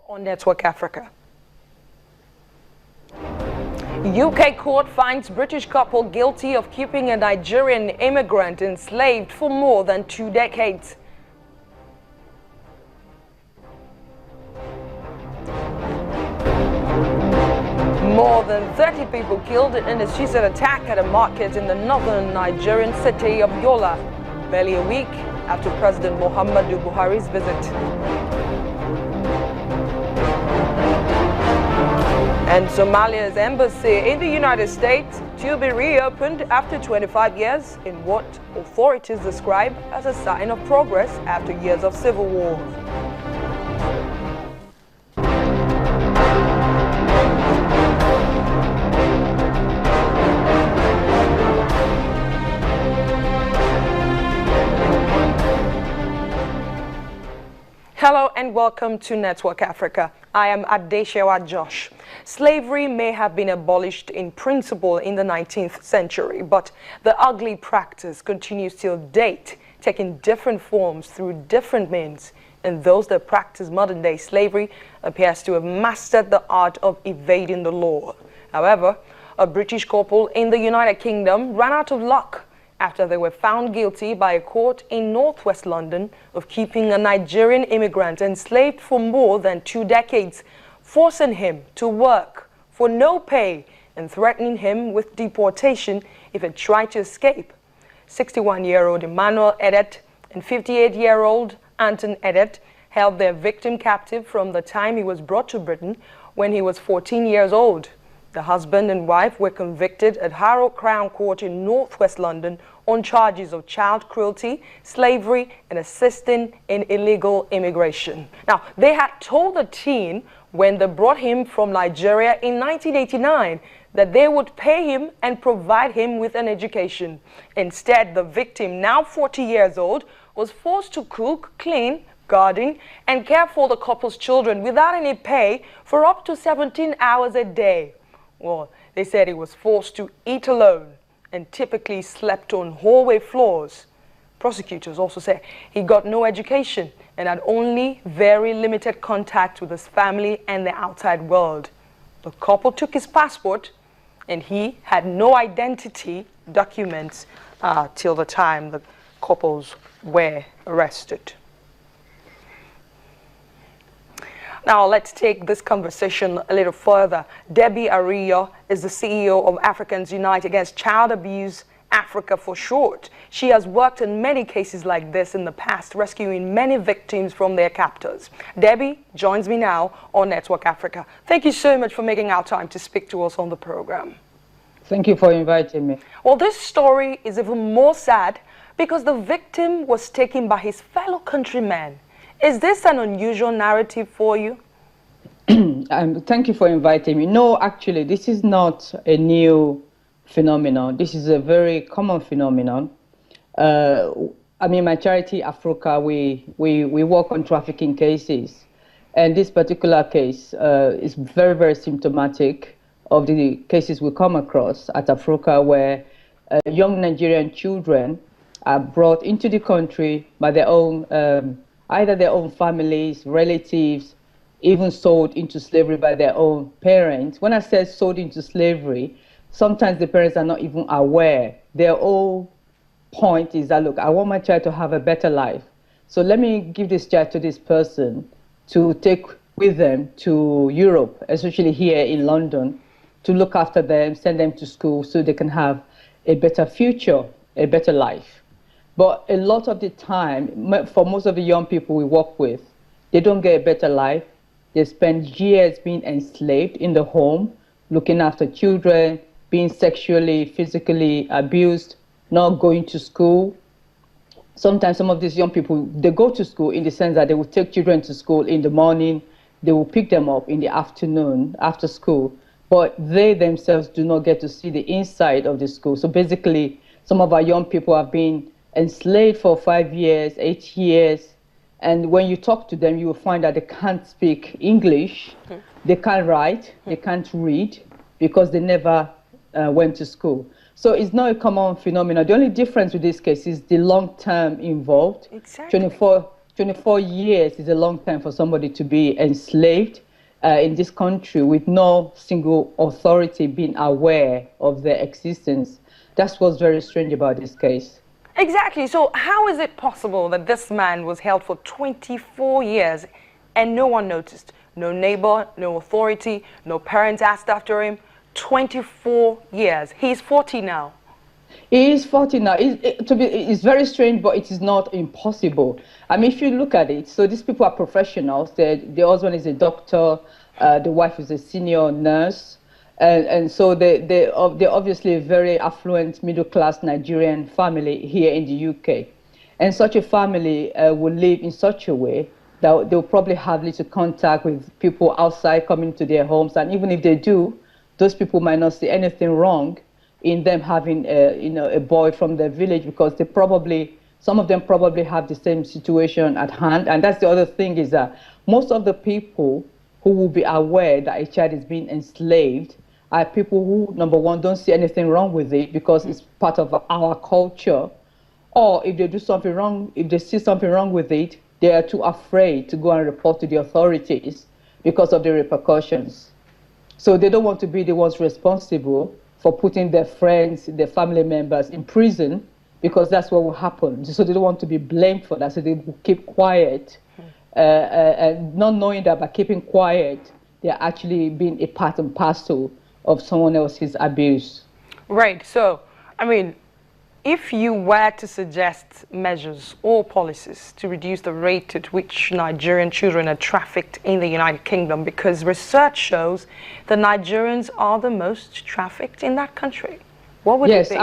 on Network Africa. UK court finds British couple guilty of keeping a Nigerian immigrant enslaved for more than 2 decades. More than 30 people killed in a suicide attack at a market in the northern Nigerian city of Yola, barely a week after President Muhammadu Buhari's visit. And Somalia's embassy in the United States to be reopened after 25 years in what authorities describe as a sign of progress after years of civil war. Hello and welcome to Network Africa. I am Adeshewa Josh. Slavery may have been abolished in principle in the 19th century, but the ugly practice continues till date, taking different forms through different means. And those that practice modern-day slavery appears to have mastered the art of evading the law. However, a British couple in the United Kingdom ran out of luck after they were found guilty by a court in northwest London of keeping a Nigerian immigrant enslaved for more than 2 decades, forcing him to work for no pay and threatening him with deportation if he tried to escape. 61-year-old Emmanuel Edet and 58-year-old Anton Edet held their victim captive from the time he was brought to Britain when he was 14 years old. The husband and wife were convicted at Harrow Crown Court in northwest London on charges of child cruelty, slavery, and assisting in illegal immigration. Now, they had told the teen when they brought him from Nigeria in 1989 that they would pay him and provide him with an education. Instead, the victim, now 40 years old, was forced to cook, clean, garden, and care for the couple's children without any pay for up to 17 hours a day. Well, they said he was forced to eat alone and typically slept on hallway floors. Prosecutors also say he got no education and had only very limited contact with his family and the outside world. The couple took his passport and he had no identity documents till the time the couples were arrested. Now, let's take this conversation a little further. Debbie Ariyo is the CEO of Africans Unite Against Child Abuse, Africa for short. She has worked in many cases like this in the past, rescuing many victims from their captors. Debbie joins me now on Network Africa. Thank you so much for making our time to speak to us on the program. Thank you for inviting me. Well, this story is even more sad because the victim was taken by his fellow countrymen. Is this an unusual narrative for you? Thank you for inviting me. No, actually, this is not a new phenomenon. This is a very common phenomenon. I mean, my charity, Afruca, we work on trafficking cases. And this particular case is very, very symptomatic of the cases we come across at Afruca, where young Nigerian children are brought into the country by their own either their own families, relatives, even sold into slavery by their own parents. When I say sold into slavery, sometimes the parents are not even aware. Their whole point is that, look, I want my child to have a better life. So let me give this child to this person to take with them to Europe, especially here in London, to look after them, send them to school so they can have a better future, a better life. But a lot of the time, for most of the young people we work with, they don't get a better life. They spend years being enslaved in the home, looking after children, being sexually, physically abused, not going to school. Sometimes some of these young people, they go to school in the sense that they will take children to school in the morning, they will pick them up in the afternoon after school, but they themselves do not get to see the inside of the school. So basically, some of our young people have been enslaved for 5 years, 8 years, and when you talk to them, you will find that they can't speak English, they can't write, they can't read, because they never went to school. So it's not a common phenomenon. The only difference with this case is the long term involved. Exactly. 24 years is a long time for somebody to be enslaved in this country with no single authority being aware of their existence. That's what's very strange about this case. Exactly. So how is it possible that this man was held for 24 years and no one noticed? No neighbor, no authority, no parents asked after him. 24 years. He's 40 now. He is 40 now. It's very strange, but it is not impossible. I mean, if you look at it, so these people are professionals. The husband is a doctor, the wife is a senior nurse, and so they're obviously a very affluent middle-class Nigerian family here in the UK. And such a family will live in such a way that they'll probably have little contact with people outside coming to their homes, and even if they do, those people might not see anything wrong in them having a boy from their village, because some of them probably have the same situation at hand. And that's the other thing, is that most of the people who will be aware that a child is being enslaved are people who, number one, don't see anything wrong with it because it's part of our culture, or if they do something wrong, if they see something wrong with it, they are too afraid to go and report to the authorities because of the repercussions. So they don't want to be the ones responsible for putting their friends, their family members in prison, because that's what will happen. So they don't want to be blamed for that, so they will keep quiet, and not knowing that by keeping quiet, they're actually being a part and parcel of someone else's abuse. Right. So, I mean, if you were to suggest measures or policies to reduce the rate at which Nigerian children are trafficked in the United Kingdom, because research shows that Nigerians are the most trafficked in that country, what would it be?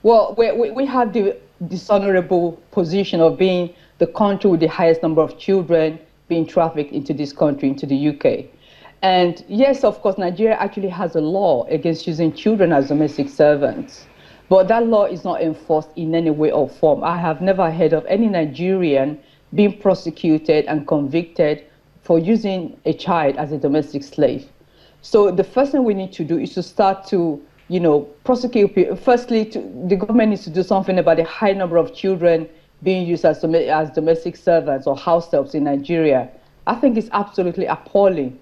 Well, we have the dishonorable position of being the country with the highest number of children being trafficked into this country, into the UK. And yes, of course, Nigeria actually has a law against using children as domestic servants. But that law is not enforced in any way or form. I have never heard of any Nigerian being prosecuted and convicted for using a child as a domestic slave. So the first thing we need to do is to start to, prosecute people. Firstly, the government needs to do something about the high number of children being used as domestic servants or house helps in Nigeria. I think it's absolutely appalling.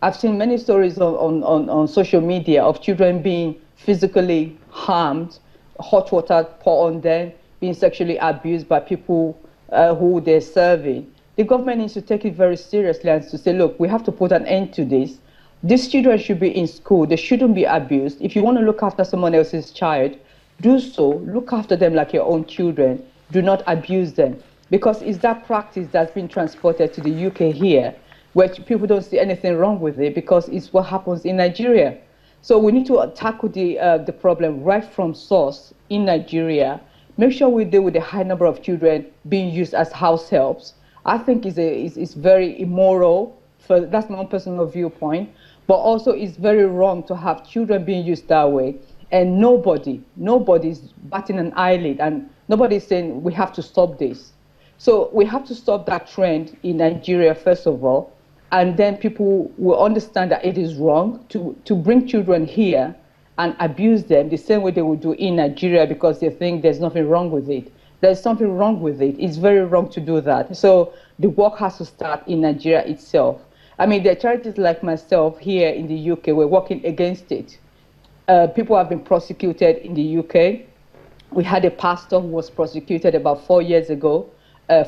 I've seen many stories on social media of children being physically harmed, hot water poured on them, being sexually abused by people who they're serving. The government needs to take it very seriously and to say, look, we have to put an end to this. These children should be in school. They shouldn't be abused. If you want to look after someone else's child, do so. Look after them like your own children. Do not abuse them. Because it's that practice that's been transported to the UK here, where people don't see anything wrong with it, because it's what happens in Nigeria. So we need to tackle the problem right from source in Nigeria. Make sure we deal with the high number of children being used as house helps. I think is very immoral. That's my own personal viewpoint. But also it's very wrong to have children being used that way. And nobody's batting an eyelid, and nobody's saying we have to stop this. So we have to stop that trend in Nigeria, first of all. And then people will understand that it is wrong to bring children here and abuse them the same way they would do in Nigeria, because they think there's nothing wrong with it. There's something wrong with it. It's very wrong to do that. So the work has to start in Nigeria itself. I mean, there are charities like myself here in the UK. We're working against it. People have been prosecuted in the UK. We had a pastor who was prosecuted about 4 years ago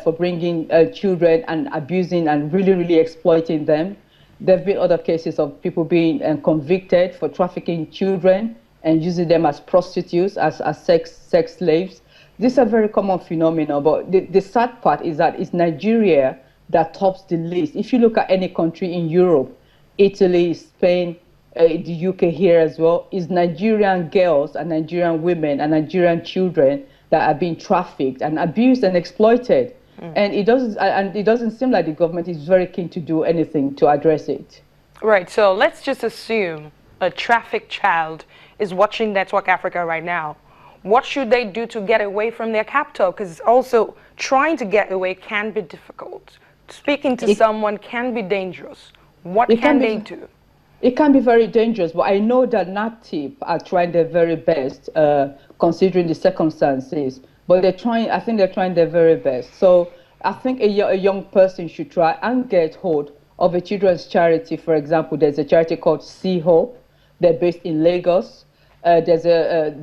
for bringing children and abusing and really exploiting them. There have been other cases of people being convicted for trafficking children and using them as prostitutes, as sex slaves. These are very common phenomena, but the sad part is that it's Nigeria that tops the list. If you look at any country in Europe, Italy, Spain, the UK here as well, it's Nigerian girls and Nigerian women and Nigerian children that are being trafficked and abused and exploited. And it doesn't seem like the government is very keen to do anything to address it. Right, so let's just assume a trafficked child is watching Network Africa right now. What should they do to get away from their captor? Because also trying to get away can be difficult. Speaking to someone can be dangerous. What can they do? It can be very dangerous, but I know that NATIP are trying their very best, considering the circumstances. But I think they're trying their very best. So I think a young person should try and get hold of a children's charity. For example, there's a charity called Sea Hope. They're based in Lagos. There's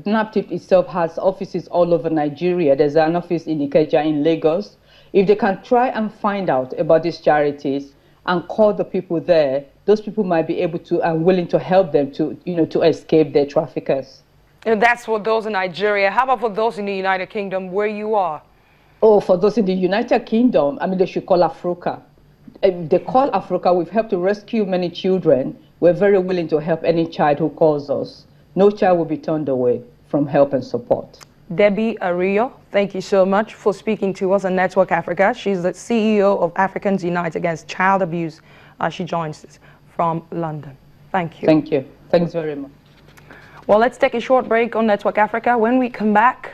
NAPTIP itself has offices all over Nigeria. There's an office in Ikeja in Lagos. If they can try and find out about these charities and call the people there, those people might be able to and willing to help them to, to escape their traffickers. And that's for those in Nigeria. How about for those in the United Kingdom where you are? Oh, for those in the United Kingdom, I mean, they should call Afruca. If they call Afruca, we've helped to rescue many children. We're very willing to help any child who calls us. No child will be turned away from help and support. Debbie Ariyo, thank you so much for speaking to us on Network Africa. She's the CEO of Africans Unite Against Child Abuse. She joins us from London. Thank you. Thank you. Thanks very much. Well, let's take a short break on Network Africa. When we come back,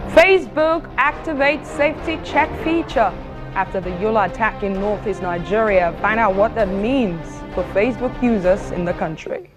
Facebook activates safety check feature after the Yola attack in northeast Nigeria. Find out what that means for Facebook users in the country.